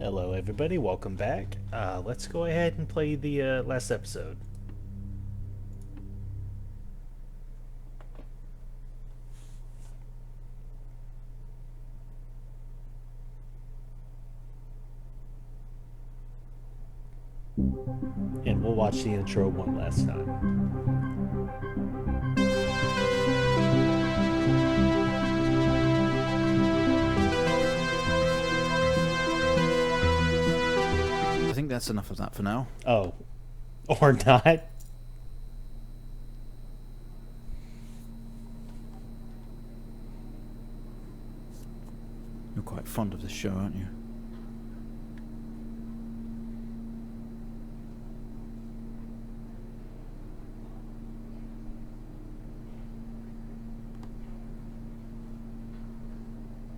Hello, everybody. Welcome back. Let's go ahead and play the last episode. And we'll watch the intro one last time. I think that's enough of that for now. Oh. Or not. You're quite fond of this show, aren't you?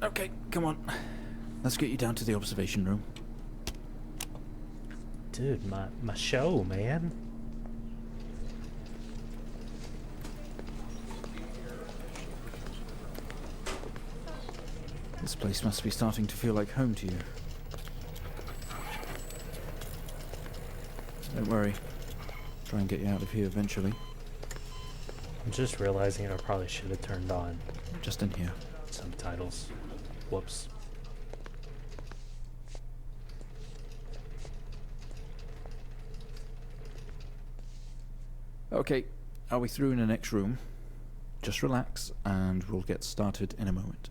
Okay, come on. Let's get you down to the observation room. Dude, my show, man. This place must be starting to feel like home to you. Don't worry. Try and get you out of here eventually. I'm just realizing I probably should have turned on Just in here. subtitles. Whoops. Okay, are we through in the next room? Just relax and we'll get started in a moment.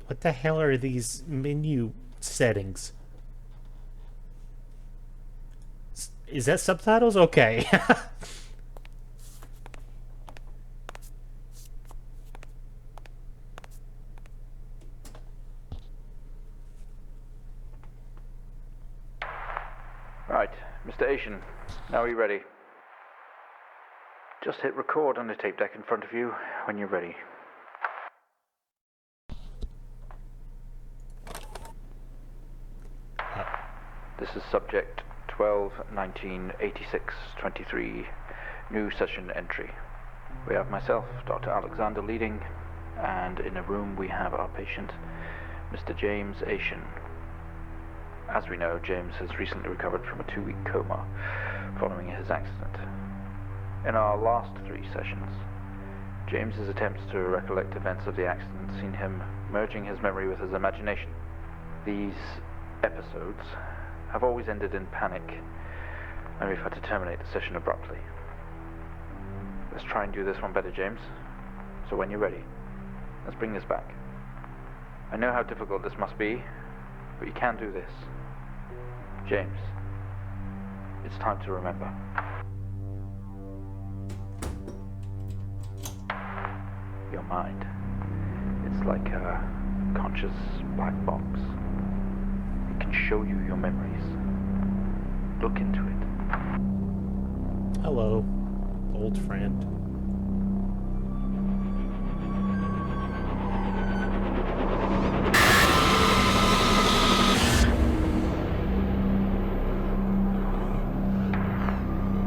What the hell are these menu settings? Is that subtitles? Okay. Right, Mr. Asian, now are you ready? Just hit record on the tape deck in front of you when you're ready. This is subject 12-19-86-23, new session entry. We have myself, Dr. Alexander, leading, and in a room we have our patient, Mr. James Asian. As we know, James has recently recovered from a 2-week coma following his accident. In our last 3 sessions, James's attempts to recollect events of the accident seen him merging his memory with his imagination. These episodes have always ended in panic, and we've had to terminate the session abruptly. Let's try and do this one better, James. So when you're ready, let's bring this back. I know how difficult this must be, but you can do this. James, it's time to remember. Your mind, it's like a conscious black box. It can show you your memories. Look into it. Hello, old friend.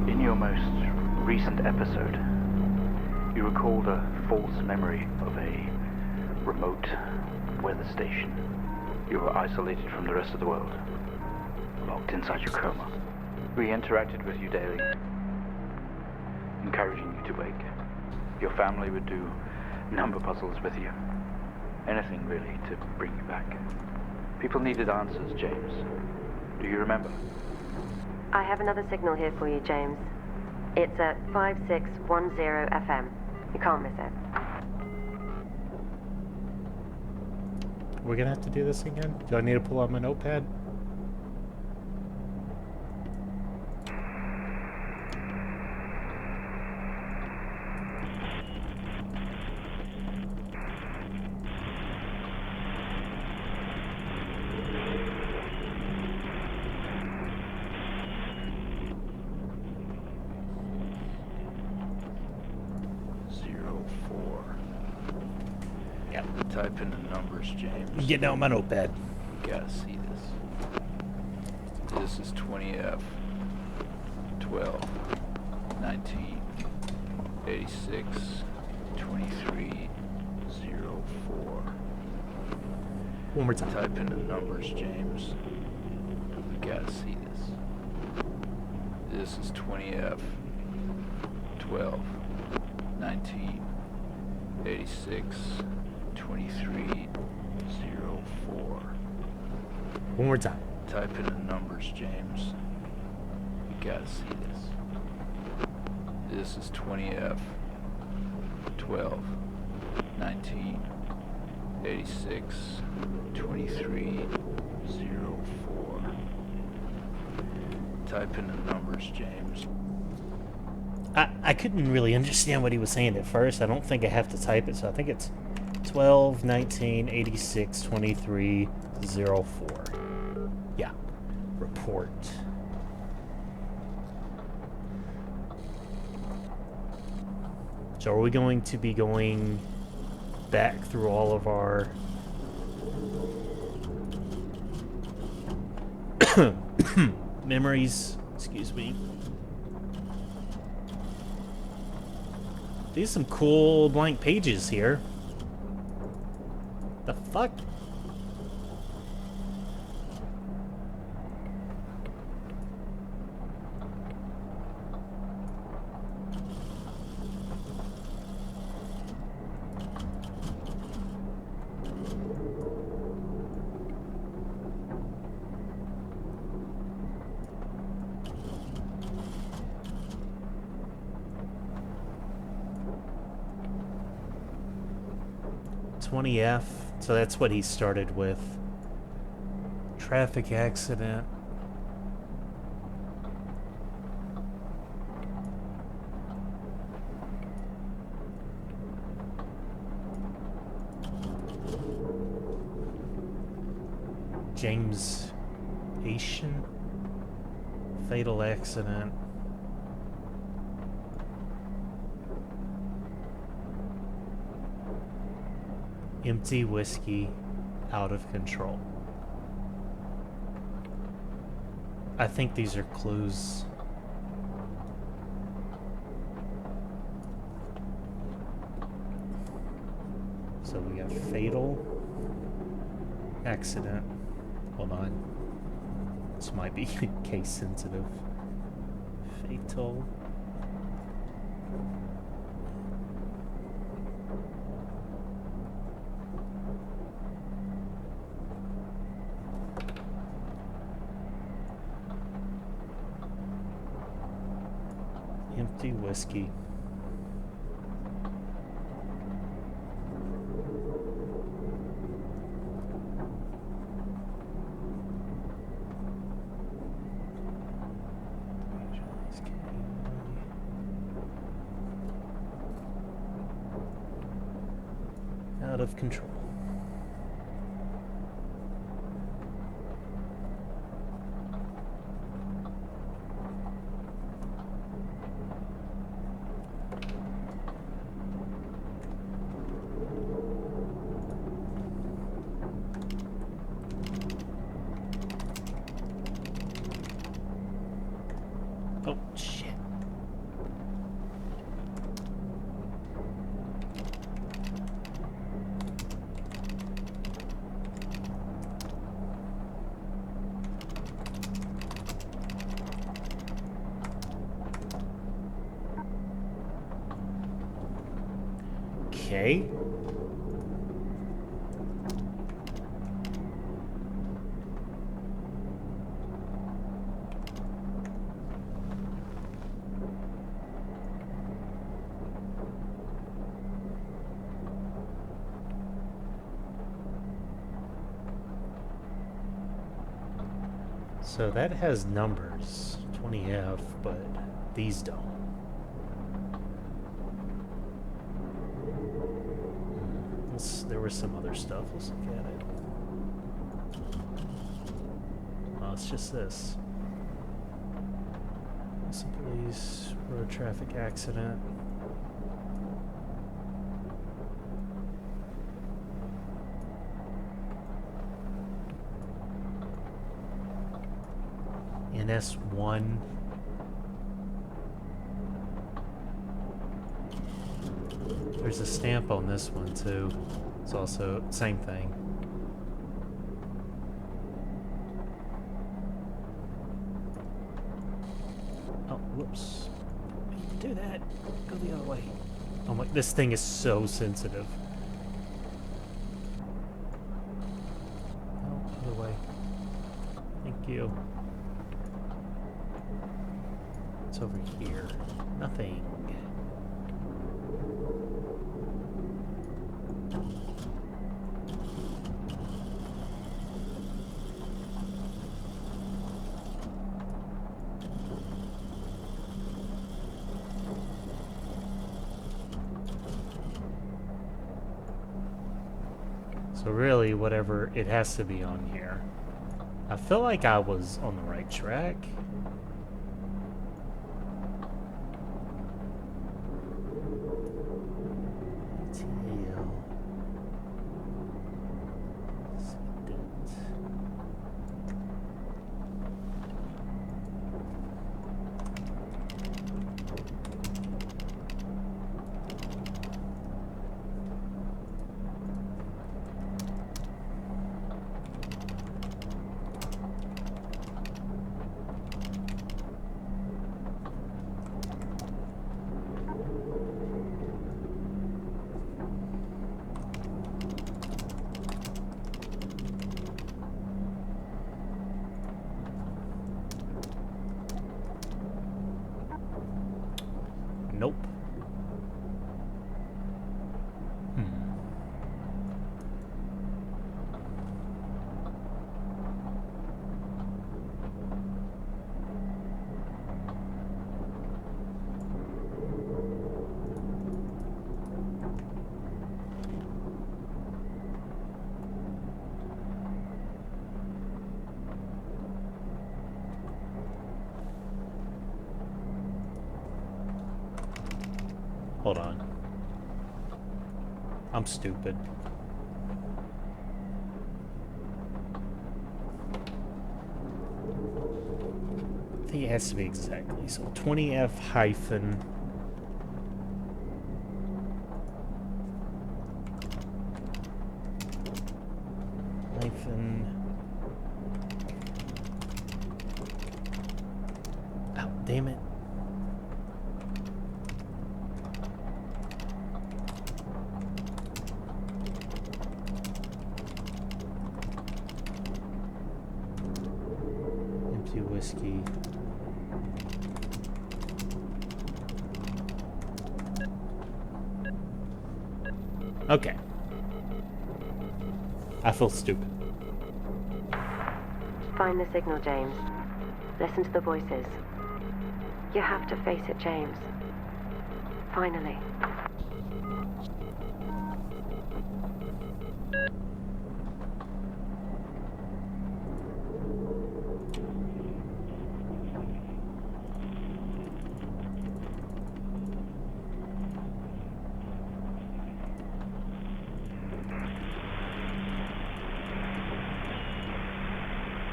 In your most recent episode, you recalled a false memory of a remote weather station. You were isolated from the rest of the world, locked inside your coma. We interacted with you daily, encouraging you to wake. Your family would do number puzzles with you. Anything, really, to bring you back. People needed answers, James. Do you remember? I have another signal here for you, James. It's at 5610 FM. You can't miss it. We're gonna have to do this again? Do I need to pull out my notepad? Yep. Type in the numbers, James. Getting out my notepad. You gotta see this. This is 20F. 12, 19, 86, 23, 04. One more time. Type in the numbers, James. We gotta see this. This is 20F, 12, 19, 86, 23, 04. One more time. Type in the numbers, James. We gotta see this. This is 20F, 12, 19, 86, 23, 04. Type in the numbers, James. I couldn't really understand what he was saying at first. I don't think I have to type it, so I think it's 12, 19, 86, 23, 04. Yeah. Report. So are we going to be going back through all of our memories? Excuse me. These are some cool blank pages here. The fuck? F, so that's what he started with. Traffic accident. James Asian. Fatal accident. Empty whiskey, out of control. I think these are clues. So we got fatal accident. Hold on. This might be case sensitive. Fatal. Empty whiskey. Out of control. Oh, shit. Okay. So that has numbers, 20F, but these don't. There was some other stuff. Let's look at it. Oh, it's just this. Some police, road traffic accident. NS1. There's a stamp on this one too. It's also same thing. Oh, whoops. I need to do that. Go the other way. Oh my, this thing is so sensitive. Oh, other way. Thank you. It's over here. Nothing. So really, whatever, it has to be on here. I feel like I was on the right track. Nope. Hold on. I'm stupid. I think it has to be exactly. So 20F hyphen. Oh, damn it. Whiskey. Okay. I feel stupid. Find the signal, James. Listen to the voices. You have to face it, James. Finally.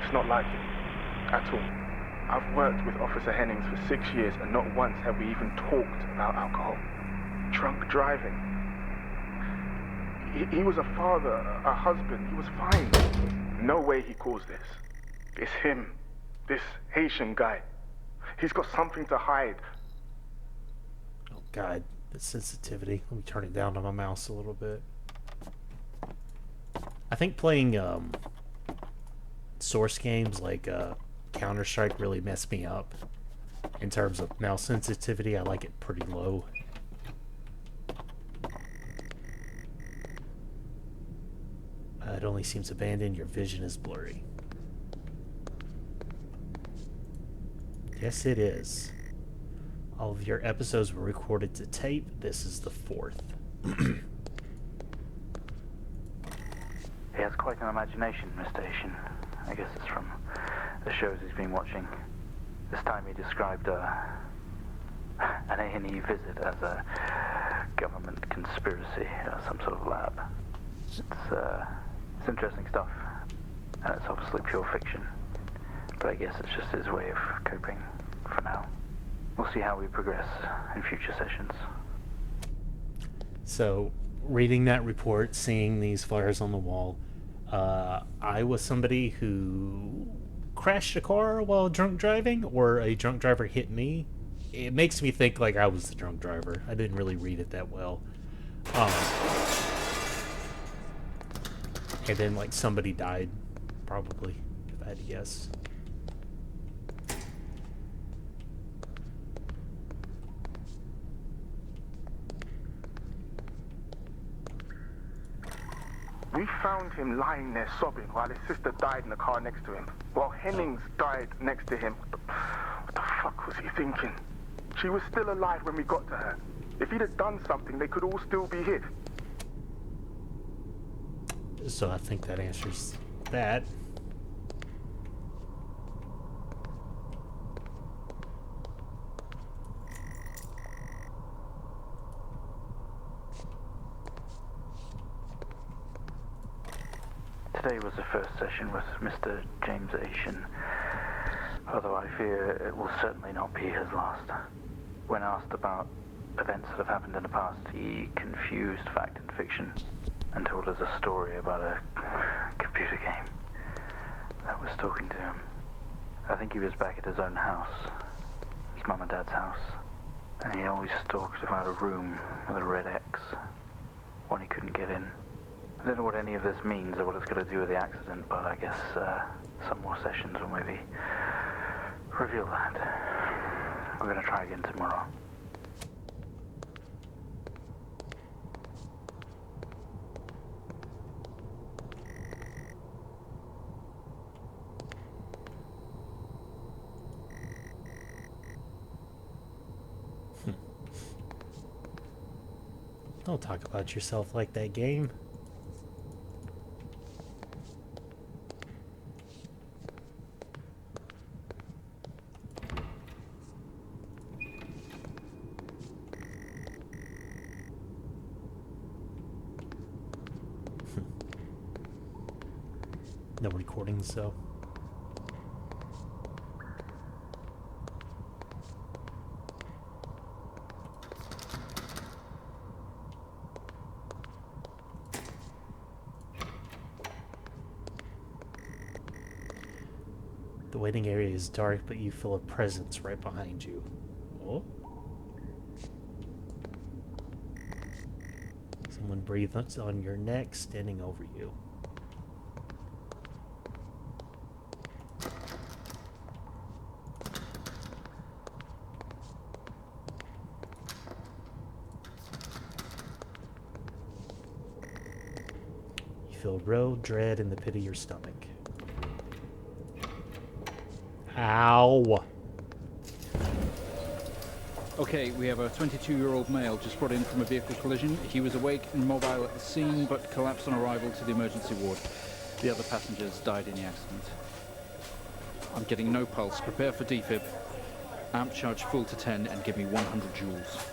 It's not like him, at all. I've worked with Officer Hennings for 6 years and not once have we even talked about alcohol. Drunk driving. He was a father, a husband, he was fine. No way he caused this. It's him, this Haitian guy. He's got something to hide. Oh God, the sensitivity. Let me turn it down on my mouse a little bit. I think playing source games like Counter-Strike really messed me up in terms of mouse sensitivity. I like it pretty low. It only seems abandoned. Your vision is blurry. Yes, it is. All of your episodes were recorded to tape. This is the 4th. He has quite an imagination, Mr. Haitian. I guess it's from the shows he's been watching. This time he described an A&E visit as a government conspiracy, some sort of lab. It's interesting stuff, and it's obviously pure fiction. But I guess it's just his way of coping for now. We'll see how we progress in future sessions. So, reading that report, seeing these flyers on the wall, I was somebody who crashed a car while drunk driving, or a drunk driver hit me. It makes me think like I was the drunk driver. I didn't really read it that well. And then like somebody died, probably, if I had to guess. We found him lying there sobbing while his sister died in the car next to him. While Hennings died next to him. What the fuck was he thinking? She was still alive when we got to her. If he'd have done something, they could all still be here. So I think that answers that. Today was the first session with Mr. James Asian, although I fear it will certainly not be his last. When asked about events that have happened in the past, he confused fact and fiction and told us a story about a computer game that was talking to him. I think he was back at his own house, his mum and dad's house, and he always talked about a room with a red X, one he couldn't get in. I don't know what any of this means or what it's going to do with the accident, but I guess some more sessions will maybe reveal that. We're going to try again tomorrow. Don't talk about yourself like that, game. No recordings, though. The waiting area is dark, but you feel a presence right behind you. Oh? Someone breathes on your neck, standing over you. You feel real dread in the pit of your stomach. Ow! Okay, we have a 22-year-old male just brought in from a vehicle collision. He was awake and mobile at the scene, but collapsed on arrival to the emergency ward. The other passengers died in the accident. I'm getting no pulse. Prepare for defib. Amp charge full to 10 and give me 100 joules.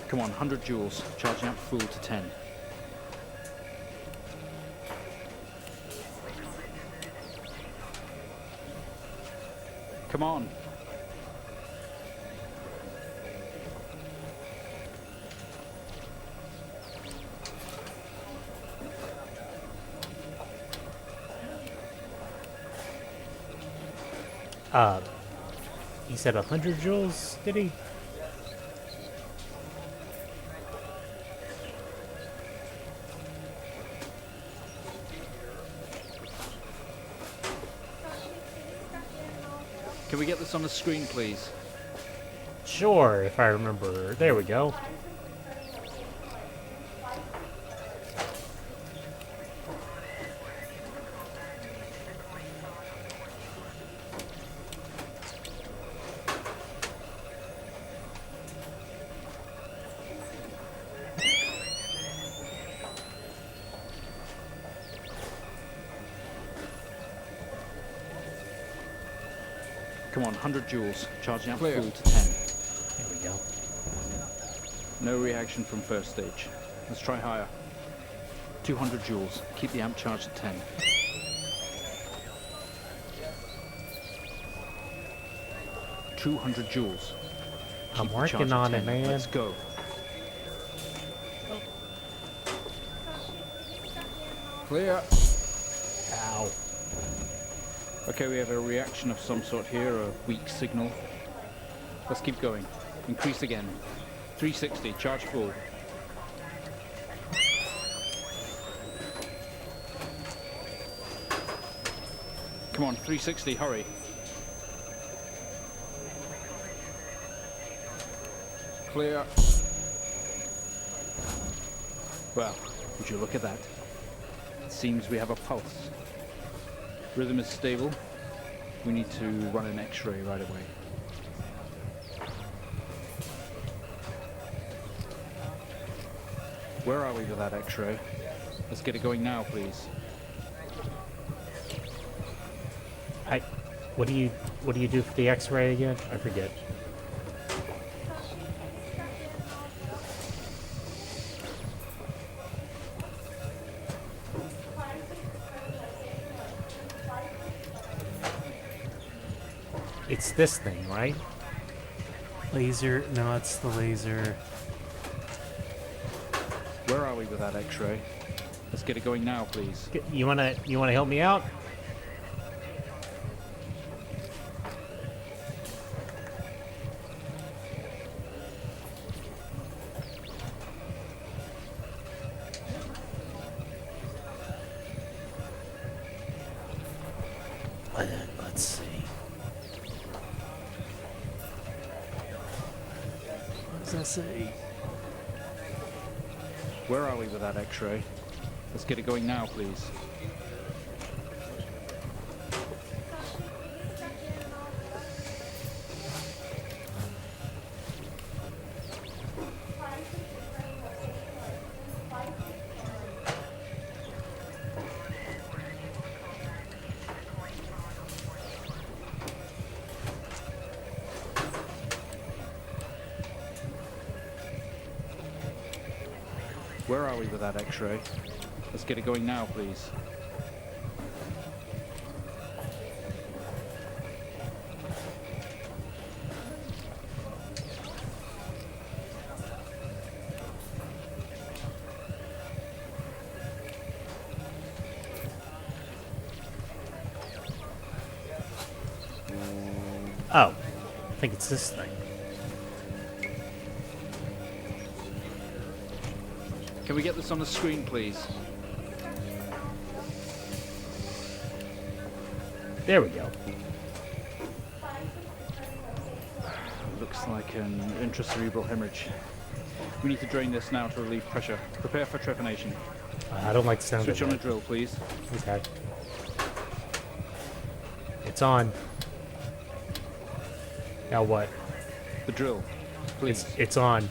Come on, 100 joules. Charge amp full to 10. Come on. He said 100 joules, did he? Can we get this on the screen, please? Sure, if I remember. There we go. Come on, 100 joules. Charging up Clear. full to 10. There we go. No reaction from first stage. Let's try higher. 200 joules. Keep the amp charged at 10. 200 joules. I'm Keep the working charge at on it, 10. man. Let's go. Clear. Ow. Okay, we have a reaction of some sort here, a weak signal. Let's keep going. Increase again. 360, charge full. Come on, 360, hurry. Clear. Well, would you look at that? It seems we have a pulse. Rhythm is stable. We need to run an X-ray right away. Where are we with that X-ray? Let's get it going now, please. What do you do for the X-ray again? I forget. It's this thing, right? Laser. No, it's the laser. Where are we with that X-ray? Let's get it going now, please. You wanna help me out? Let's see. What does that say? Where are we with that X-ray? Let's get it going now, please. Where are we with that X-ray? Let's get it going now, please. Oh, I think it's this thing. Can we get this on the screen, please? There we go. Looks like an intracerebral hemorrhage. We need to drain this now to relieve pressure. Prepare for trepanation. I don't like the sound Switch of on a that. drill, please. Okay. It's on. Now what? The drill, please. It's on.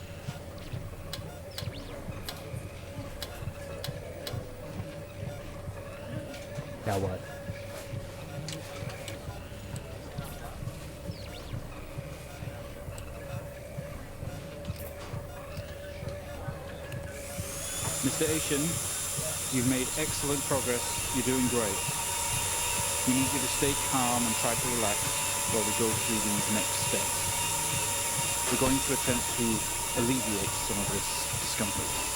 Now what? Mr. Asian, you've made excellent progress. You're doing great. We need you to stay calm and try to relax while we go through these next steps. We're going to attempt to alleviate some of this discomfort.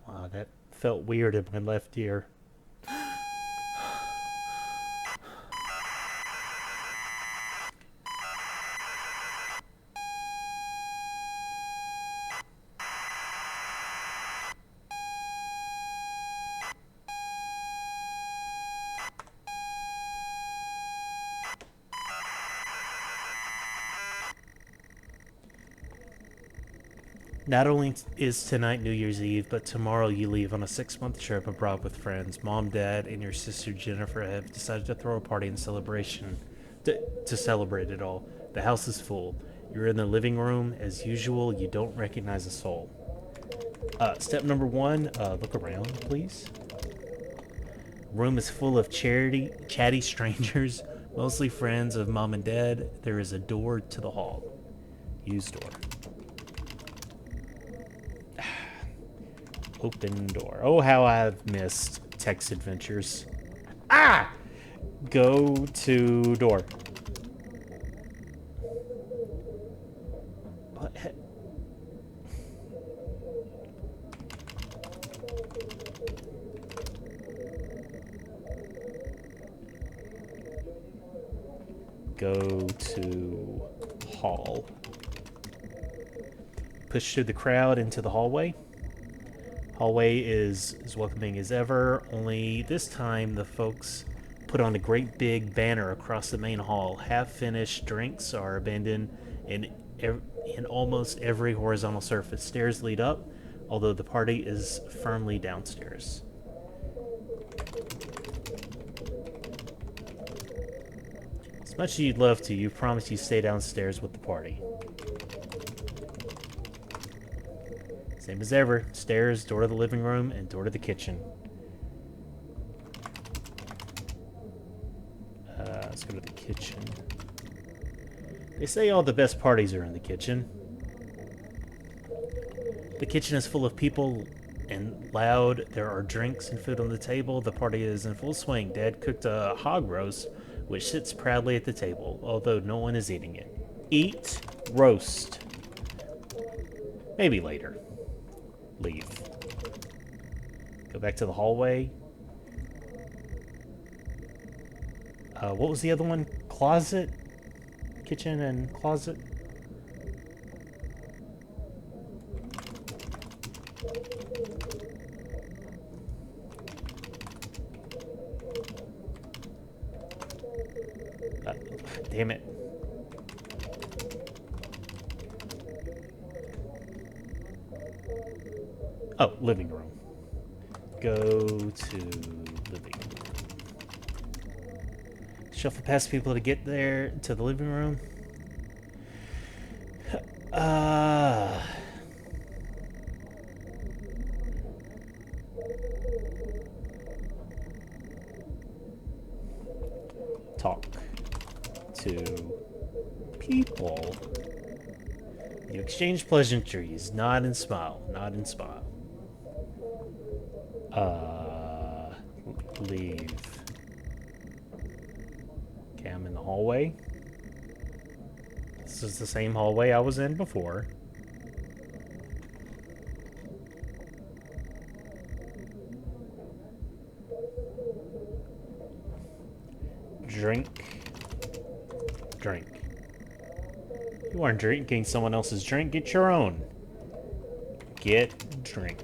Wow, that felt weird in my left ear. Not only is tonight New Year's Eve, but tomorrow you leave on a 6-month trip abroad with friends. Mom, Dad, and your sister Jennifer have decided to throw a party in celebration to celebrate it all. The house is full. You're in the living room. As usual, you don't recognize a soul. Step number 1, look around, please. Room is full of chatty strangers, mostly friends of Mom and Dad. There is a door to the hall. Use door. Open door. Oh, how I've missed text adventures. Ah! Go to door. What? Go to hall. Push through the crowd into the hallway. Hallway is as welcoming as ever, only this time the folks put on a great big banner across the main hall. Half-finished drinks are abandoned in almost every horizontal surface. Stairs lead up, although the party is firmly downstairs. As much as you'd love to, you promise you stay downstairs with the party. Same as ever. Stairs, door to the living room, and door to the kitchen. Let's go to the kitchen. They say all the best parties are in the kitchen. The kitchen is full of people and loud. There are drinks and food on the table. The party is in full swing. Dad cooked a hog roast, which sits proudly at the table, although no one is eating it. Eat roast. Maybe later. Leave. Go back to the hallway. What was the other one? Closet? Kitchen and closet? Damn it. Oh, living room. Go to living room. Shuffle past people to get there to the living room. Talk to people. You exchange pleasantries. Nod and smile. Nod and smile. Leave. Okay, I'm in the hallway. This is the same hallway I was in before. Drink. Drink. You aren't drinking someone else's drink. Get your own. Get drink.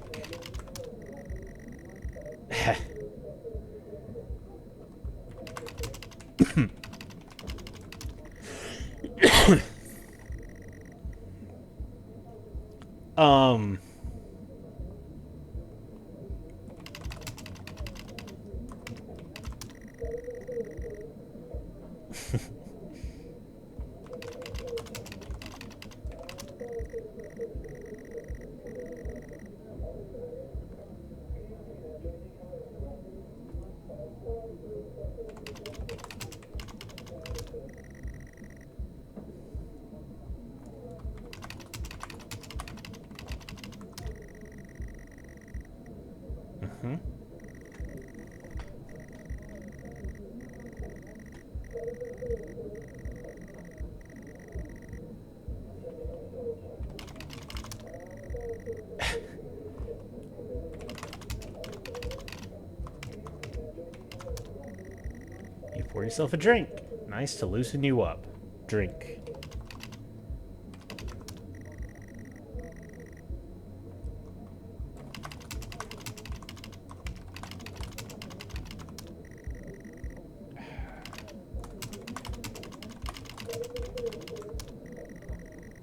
You pour yourself a drink. Nice to loosen you up. Drink.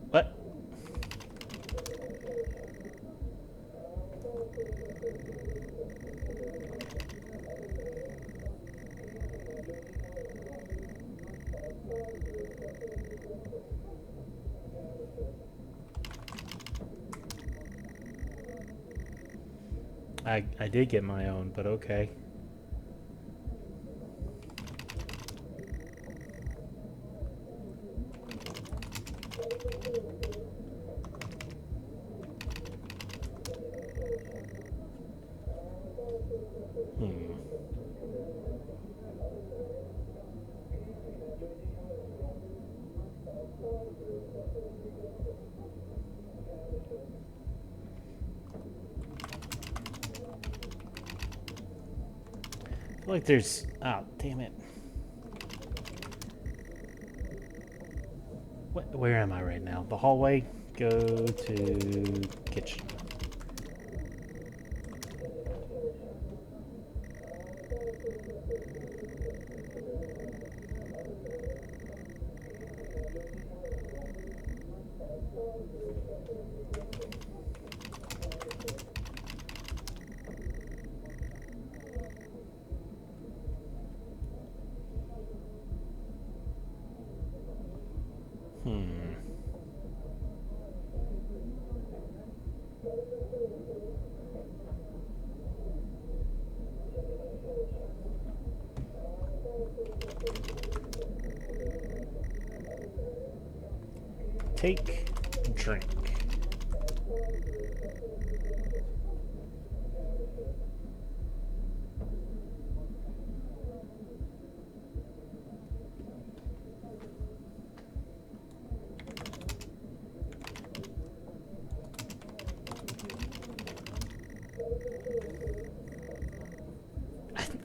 What? I did get my own, but okay. I feel like there's... Oh, damn it. Where am I right now? The hallway? Go to kitchen. Take drink.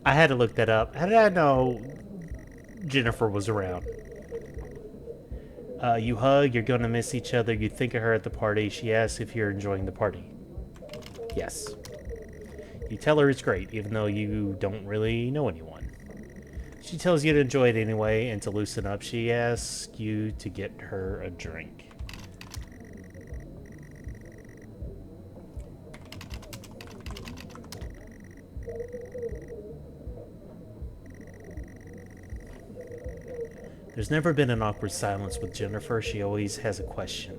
I had to look that up. How did I know Jennifer was around? You hug, you're gonna miss each other, you think of her at the party, she asks if you're enjoying the party. Yes. You tell her it's great, even though you don't really know anyone. She tells you to enjoy it anyway, and to loosen up, she asks you to get her a drink. There's never been an awkward silence with Jennifer. She always has a question.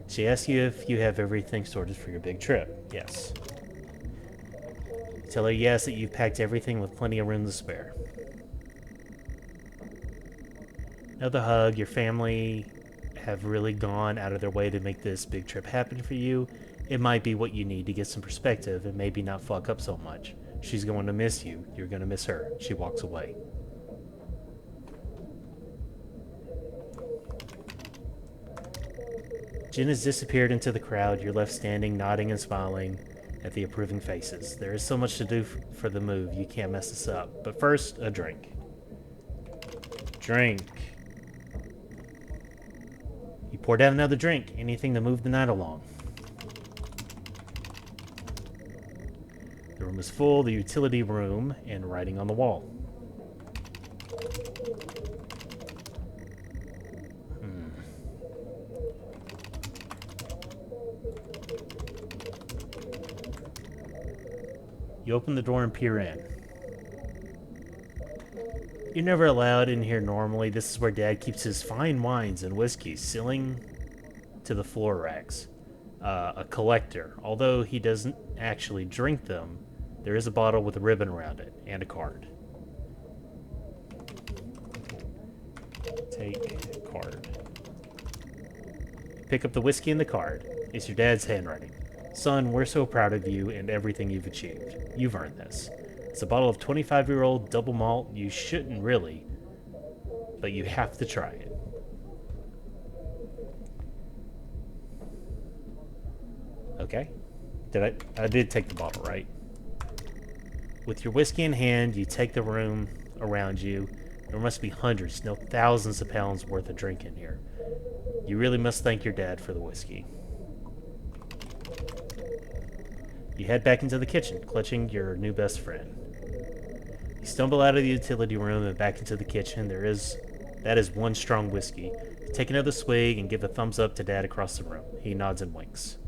She asks you if you have everything sorted for your big trip. Yes. You tell her yes, that you've packed everything with plenty of room to spare. Another hug. Your family have really gone out of their way to make this big trip happen for you. It might be what you need to get some perspective and maybe not fuck up so much. She's going to miss you. You're going to miss her. She walks away. Jen has disappeared into the crowd. You're left standing, nodding and smiling at the approving faces. There is so much to do for the move. You can't mess this up. But first, a drink. Drink. You pour down another drink. Anything to move the night along. The room is full. The utility room and writing on the wall. You open the door and peer in. You're never allowed in here normally. This is where Dad keeps his fine wines and whiskeys, ceiling to the floor racks. A collector. Although he doesn't actually drink them, there is a bottle with a ribbon around it and a card. Take card. Pick up the whiskey and the card. It's your dad's handwriting. Son, we're so proud of you and everything you've achieved. You've earned this. It's a bottle of 25-year-old double malt. You shouldn't really, but you have to try it. Okay. I did take the bottle, right? With your whiskey in hand, you take the room around you. There must be hundreds, no thousands of pounds worth of drink in here. You really must thank your dad for the whiskey. You head back into the kitchen, clutching your new best friend. You stumble out of the utility room and back into the kitchen. That is one strong whiskey. You take another swig and give a thumbs up to Dad across the room. He nods and winks.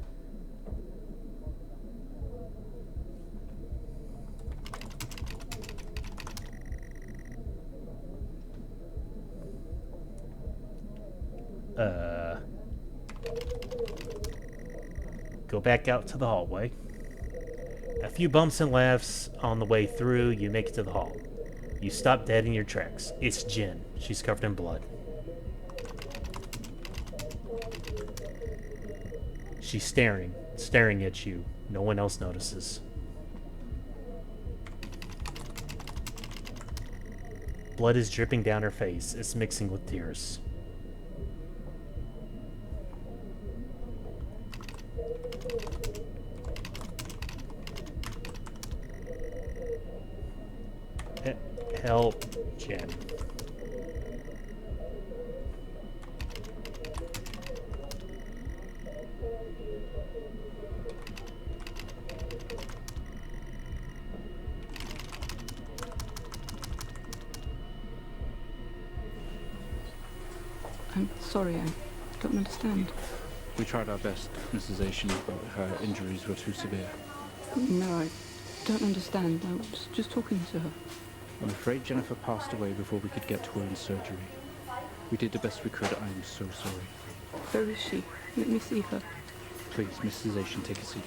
Go back out to the hallway. A few bumps and laughs on the way through, you make it to the hall. You stop dead in your tracks. It's Jen. She's covered in blood. She's staring at you. No one else notices. Blood is dripping down her face. It's mixing with tears. Help, Jen. I'm sorry, I don't understand. We tried our best, Mrs. Asian, but her injuries were too severe. No, I don't understand. I was just talking to her. I'm afraid Jennifer passed away before we could get to her in surgery. We did the best we could. I am so sorry. Where is she? Let me see her. Please, Mrs. Asian, take a seat.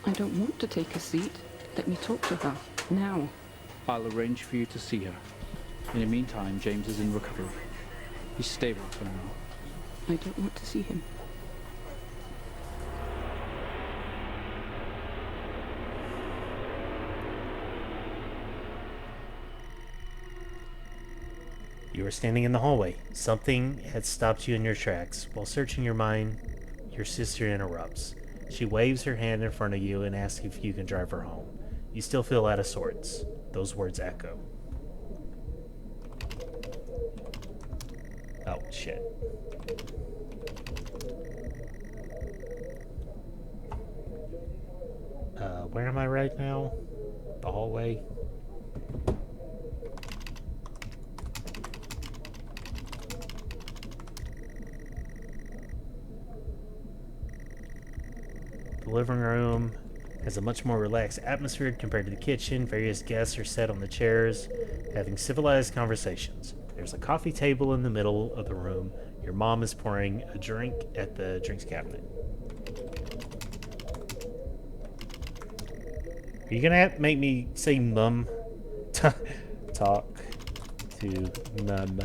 I don't want to take a seat. Let me talk to her. Now. I'll arrange for you to see her. In the meantime, James is in recovery. He's stable for now. I don't want to see him. You are standing in the hallway. Something had stopped you in your tracks. While searching your mind, your sister interrupts. She waves her hand in front of you and asks if you can drive her home. You still feel out of sorts. Those words echo. Oh, shit. Where am I right now? The hallway? The living room has a much more relaxed atmosphere compared to the kitchen. Various guests are sat on the chairs, having civilized conversations. There's a coffee table in the middle of the room. Your mom is pouring a drink at the drinks cabinet. Are you gonna make me say mum? Talk to mum.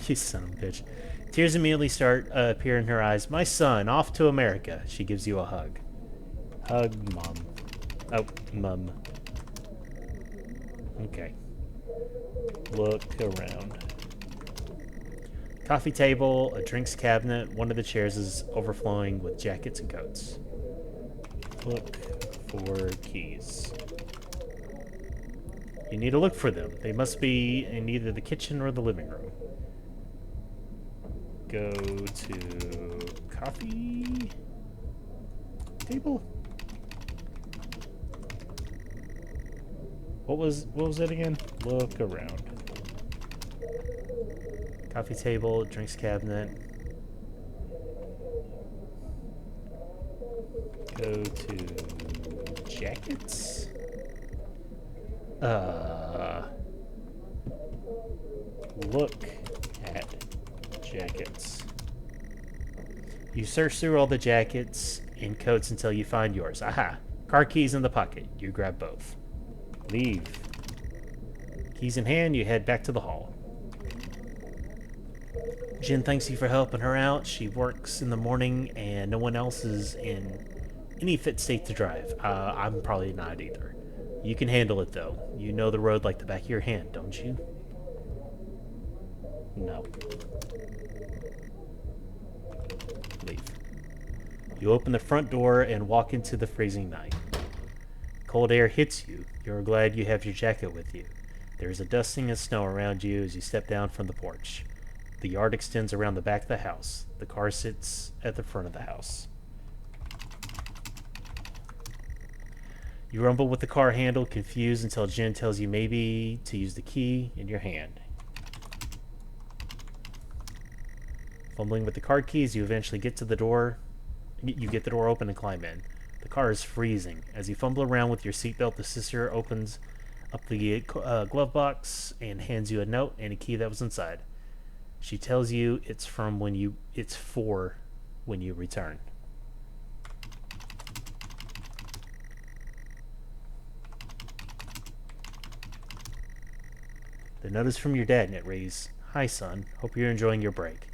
You son of a bitch. Tears immediately start appear in her eyes. My son, off to America. She gives you a hug. Hug, mom. Oh, mum. Okay. Look around. Coffee table, a drinks cabinet. One of the chairs is overflowing with jackets and coats. Look for keys. You need to look for them. They must be in either the kitchen or the living room. Go to coffee table. What was it again? Look around. Coffee table, drinks cabinet. Go to jackets. Look at jackets. You search through all the jackets and coats until you find yours. Aha! Car keys in the pocket. You grab both. Leave. Keys in hand, you head back to the hall. Jen thanks you for helping her out. She works in the morning and no one else is in any fit state to drive. I'm probably not either. You can handle it though. You know the road like the back of your hand, don't you? No. Leave. You open the front door and walk into the freezing night. Cold air hits you. You're glad you have your jacket with you. There is a dusting of snow around you as you step down from the porch. The yard extends around the back of the house. The car sits at the front of the house. You rumble with the car handle, confused until Jen tells you maybe to use the key in your hand. Fumbling with the car keys, you eventually get to the door. You get the door open and climb in. The car is freezing. As you fumble around with your seatbelt, the sister opens up the glove box and hands you a note and a key that was inside. She tells you it's for when you return. The note is from your dad and it reads, "Hi son, hope you're enjoying your break.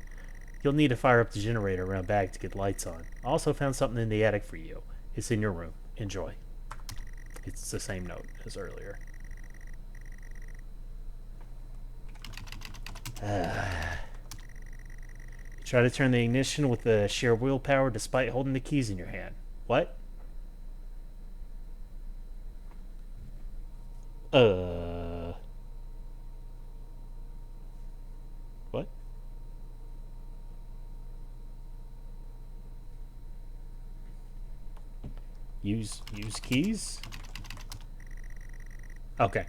You'll need to fire up the generator around back to get lights on. I also found something in the attic for you. It's in your room. Enjoy." It's the same note as earlier. Try to turn the ignition with the sheer willpower despite holding the keys in your hand. What? What? Use keys? Okay.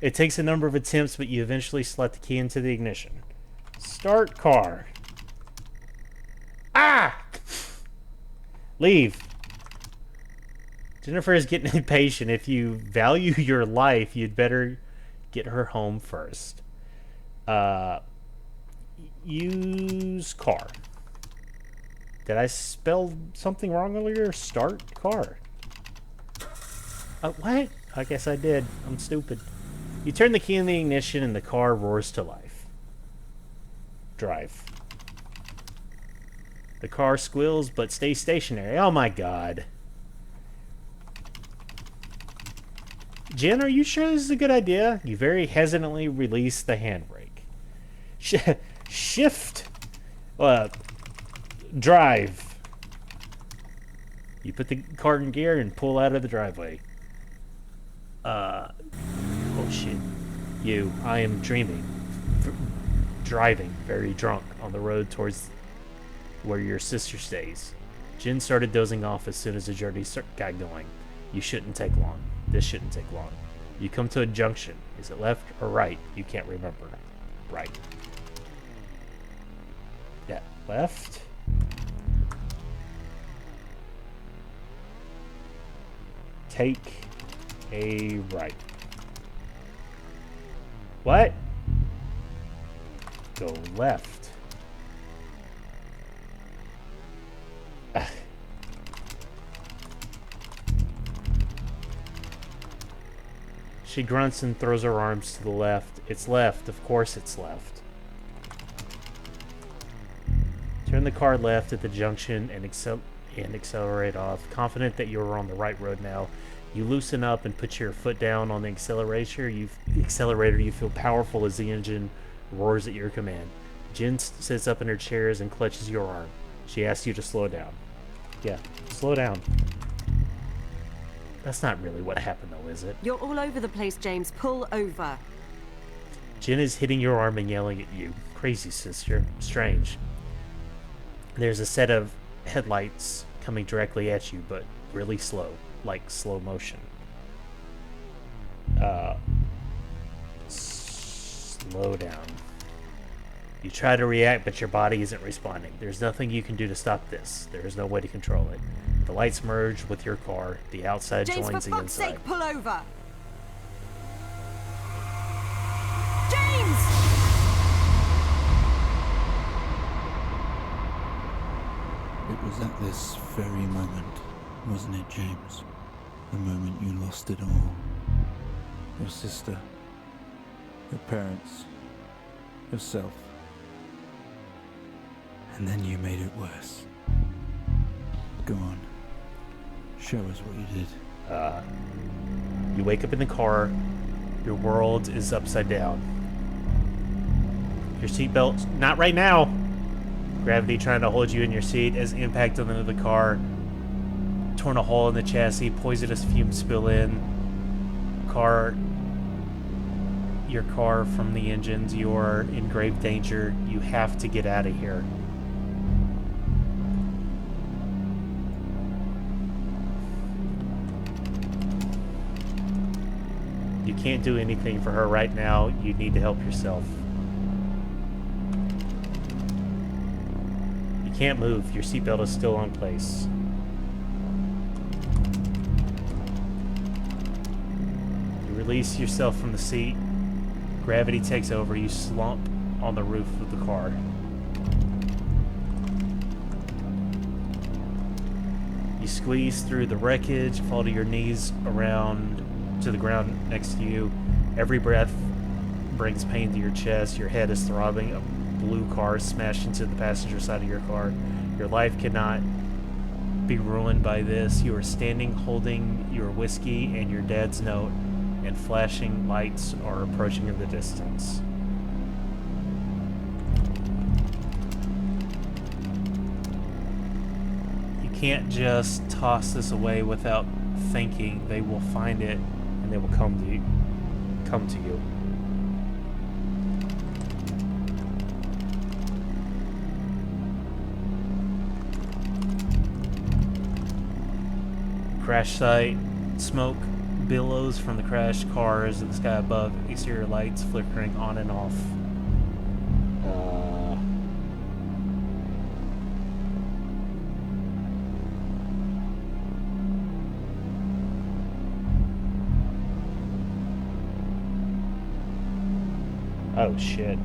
It takes a number of attempts, but you eventually slot the key into the ignition. Start car. Ah! Leave. Jennifer is getting impatient. If you value your life, you'd better get her home first. Use car. Did I spell something wrong earlier? Start car. What? I guess I did. I'm stupid. You turn the key in the ignition and the car roars to life. Drive. The car squeals but stays stationary. Oh my god. Jen, are you sure this is a good idea? You very hesitantly release the handbrake. Shift. Drive. You put the car in gear and pull out of the driveway. Oh shit. I am dreaming. Driving, very drunk, on the road towards where your sister stays. Jen started dozing off as soon as the journey got going. You shouldn't take long. This shouldn't take long. You come to a junction. Is it left or right? You can't remember. Right. Yeah, left. Take a right. What? Go left. She grunts and throws her arms to the left. It's left. Of course it's left. Turn the car left at the junction and accelerate off. Confident that you're on the right road now, you loosen up and put your foot down on the accelerator. You feel powerful as the engine roars at your command. Jen sits up in her chairs and clutches your arm. She asks you to slow down. Yeah, slow down. That's not really what happened, though, is it? You're all over the place, James. Pull over. Jen is hitting your arm and yelling at you. Crazy, sister. Strange. There's a set of headlights coming directly at you, but really slow, like slow motion. Slow down. You try to react, but your body isn't responding. There's nothing you can do to stop this. There is no way to control it. The lights merge with your car. The outside James, joins for the fuck's inside. sake, pull over! James! It was at this very moment, wasn't it, James? The moment you lost it all. Your sister, your parents, yourself. And then you made it worse. Go on. Show us what you did. You wake up in the car. Your world is upside down. Your seatbelt, not right now. Gravity trying to hold you in your seat as impact on the end of the car. Torn a hole in the chassis. Poisonous fumes spill in. Your car from the engines. You're in grave danger. You have to get out of here. You can't do anything for her right now. You need to help yourself. You can't move. Your seatbelt is still in place. You release yourself from the seat. Gravity takes over. You slump on the roof of the car. You squeeze through the wreckage, fall to your knees around to the ground next to you. Every breath brings pain to your chest. Your head is throbbing. A blue car smashed into the passenger side of your car. Your life cannot be ruined by this. You are standing holding your whiskey and your dad's note, and flashing lights are approaching in the distance. can't just toss this away without thinking. They will find it and they will come to you. Crash site. Smoke billows from the crashed cars in the sky above. Exterior lights flickering on and off. Oh shit.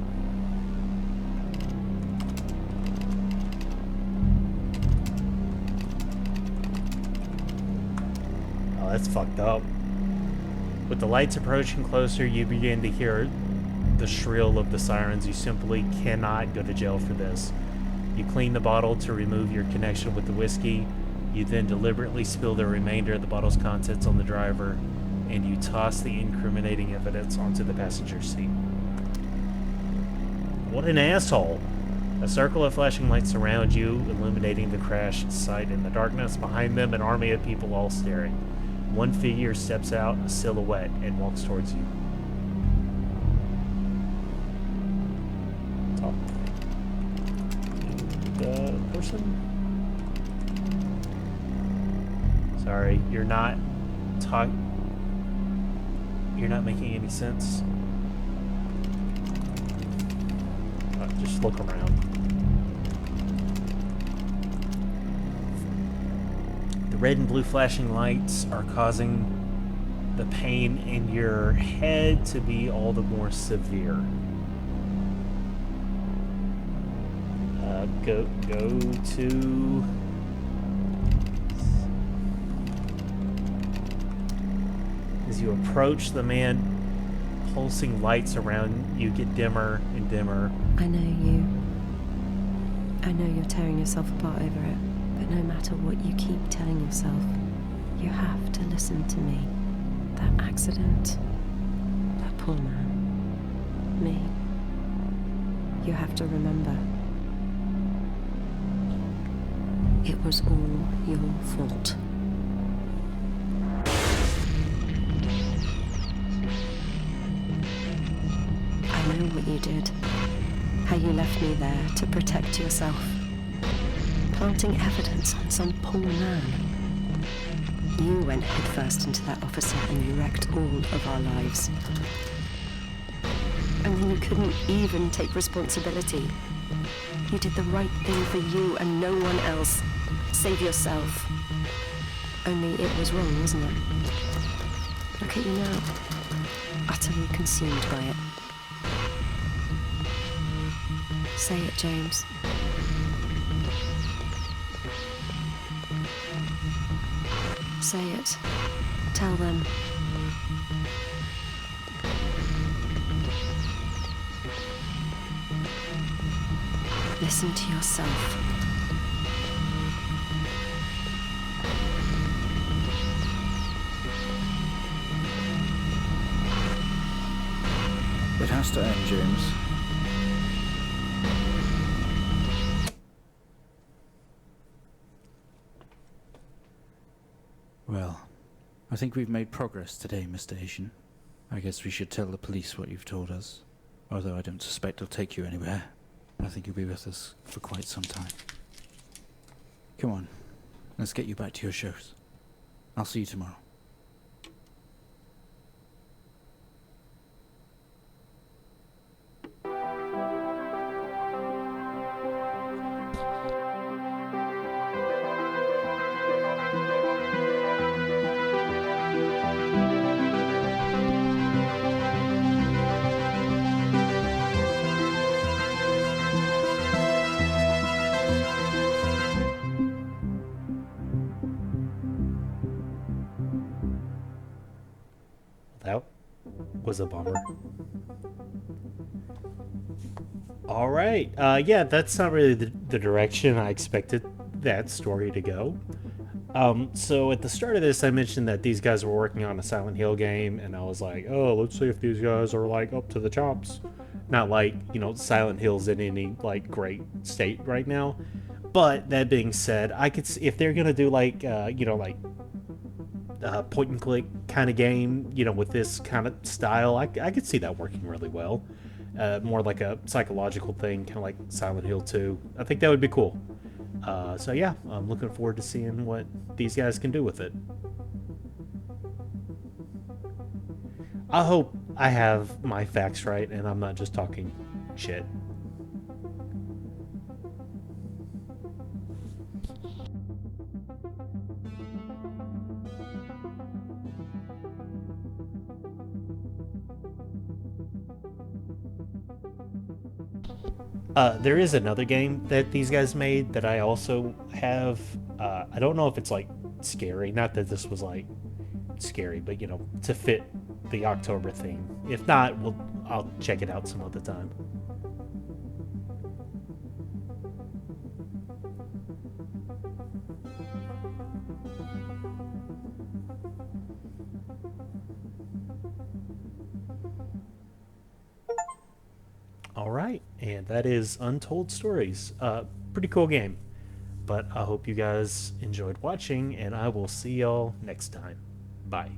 Oh, that's fucked up. With the lights approaching closer, you begin to hear the shrill of the sirens. You simply cannot go to jail for this. You clean the bottle to remove your connection with the whiskey. You then deliberately spill the remainder of the bottle's contents on the driver, and you toss the incriminating evidence onto the passenger seat. What an asshole! A circle of flashing lights surround you, illuminating the crash site. In the darkness behind them, an army of people all staring. One figure steps out, a silhouette, and walks towards you. Talk to the person? Sorry, you're not making any sense. Just look around. The red and blue flashing lights are causing the pain in your head to be all the more severe. Go to... As you approach the man, pulsing lights around you get dimmer and dimmer. I know you. I know you're tearing yourself apart over it, but no matter what you keep telling yourself, you have to listen to me. That accident, that poor man, me. You have to remember. It was all your fault. I know what you did. How you left me there to protect yourself. Planting evidence on some poor man. You went headfirst into that officer and you wrecked all of our lives. And then you couldn't even take responsibility. You did the right thing for you and no one else. Save yourself. Only it was wrong, wasn't it? Look at you now. Utterly consumed by it. Say it, James. Say it. Tell them. Listen to yourself. It has to end, James. Well, I think we've made progress today, Mr. Asian. I guess we should tell the police what you've told us. Although I don't suspect they'll take you anywhere. I think you'll be with us for quite some time. Come on, let's get you back to your shows. I'll see you tomorrow. That was a bummer. All right. Yeah, that's not really the direction I expected that story to go. So at the start of this, I mentioned that these guys were working on a Silent Hill game, and I was like, oh, let's see if these guys are, like, up to the chops. Not like, you know, Silent Hill's in any, like, great state right now. But that being said, I could if they're gonna do like like point and click kind of game, with this kind of style, I could see that working really well. More like a psychological thing, kind of like Silent Hill 2. I think that would be cool. So yeah, I'm looking forward to seeing what these guys can do with it. I hope I have my facts right and I'm not just talking shit. There is another game that these guys made that I also have. I don't know if it's like scary. Not that this was like scary, but to fit the October theme. If not, I'll check it out some other time. All right, and that is Untold Stories. Pretty cool game. But I hope you guys enjoyed watching, and I will see y'all next time. Bye.